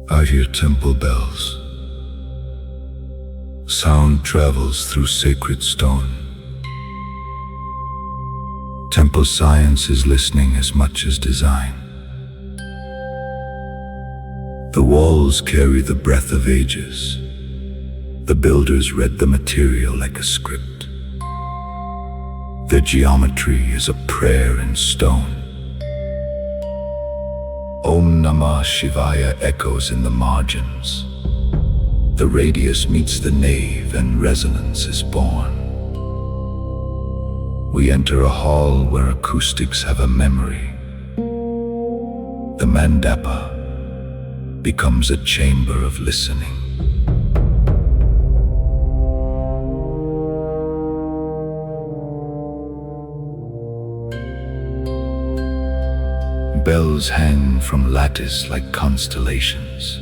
I hear temple bells. Sound travels through sacred stone. Temple science is listening as much as design. The walls carry the breath of ages. The builders read the material like a script. Their geometry is a prayer in stone. Om Namah Shivaya echoes in the margins. The radius meets the nave and resonance is born. We enter a hall where acoustics have a memory. The mandapa becomes a chamber of listening. Bells hang from lattice like constellations.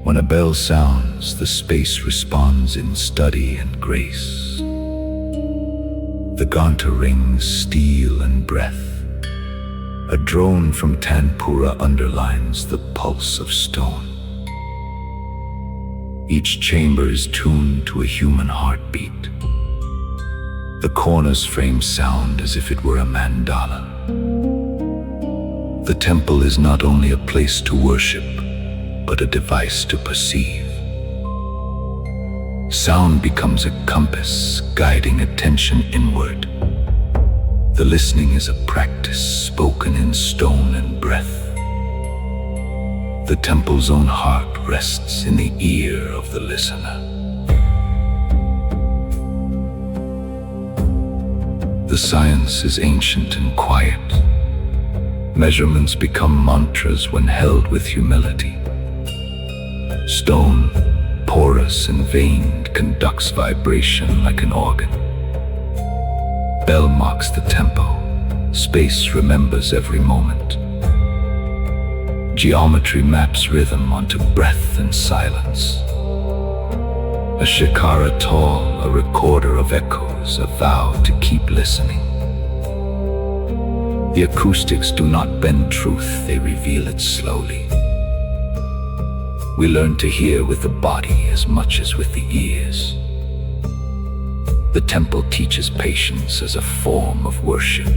When a bell sounds, the space responds in study and grace. The ghanta rings steel and breath. A drone from tanpura underlines the pulse of stone. Each chamber is tuned to a human heartbeat. The corners frame sound as if it were a mandala. The temple is not only a place to worship, but a device to perceive. Sound becomes a compass, guiding attention inward. The listening is a practice spoken in stone and breath. The temple's own heart rests in the ear of the listener. The science is ancient and quiet. Measurements become mantras when held with humility. Stone, porous and veined, conducts vibration like an organ. Bell marks the tempo. Space remembers every moment. Geometry maps rhythm onto breath and silence. A shikhara tall, a recorder of echoes, a vow to keep listening. The acoustics do not bend truth, they reveal it slowly. We learn to hear with the body as much as with the ears. The temple teaches patience as a form of worship.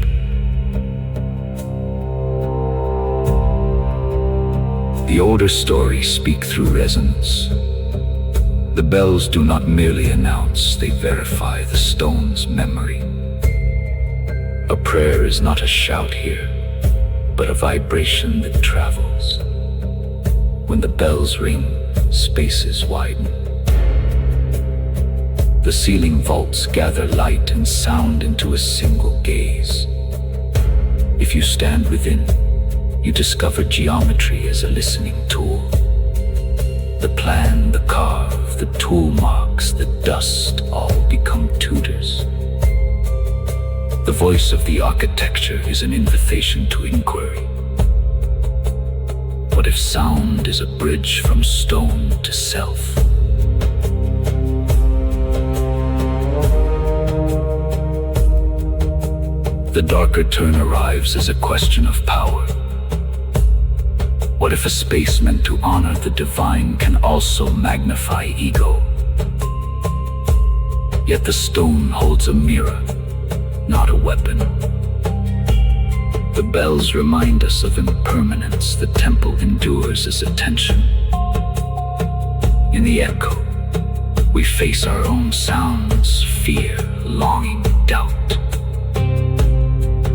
The older stories speak through resonance. The bells do not merely announce, they verify the stone's memory. A prayer is not a shout here, but a vibration that travels. When the bells ring, spaces widen. The ceiling vaults gather light and sound into a single gaze. If you stand within, you discover geometry as a listening tool. The plan, the carve, the tool marks, the dust all become tutors. The voice of the architecture is an invitation to inquiry. What if sound is a bridge from stone to self? The darker turn arrives as a question of power. What if a space meant to honor the divine can also magnify ego? Yet the stone holds a mirror, not a weapon. The bells remind us of impermanence the temple endures as attention. In the echo, we face our own sounds, fear, longing, doubt.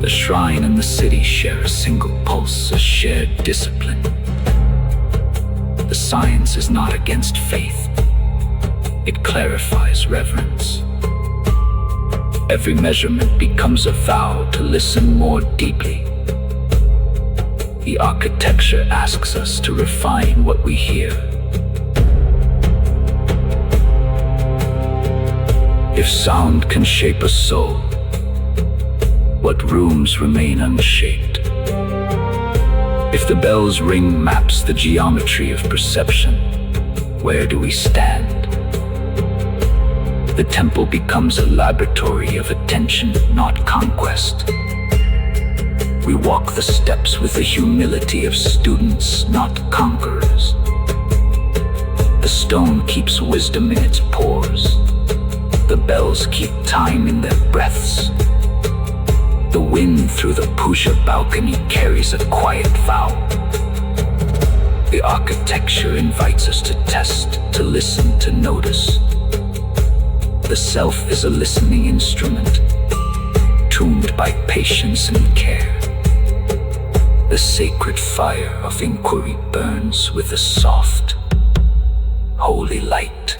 The shrine and the city share a single pulse, a shared discipline. The science is not against faith. It clarifies reverence. Every measurement becomes a vow to listen more deeply. The architecture asks us to refine what we hear. If sound can shape a soul, what rooms remain unshaped? If the bell's ring maps the geometry of perception, where do we stand? The temple becomes a laboratory of attention, not conquest. We walk the steps with the humility of students, not conquerors. The stone keeps wisdom in its pores. The bells keep time in their breaths. The wind through the puja balcony carries a quiet vow. The architecture invites us to test, to listen, to notice. The self is a listening instrument, tuned by patience and care. The sacred fire of inquiry burns with a soft, holy light.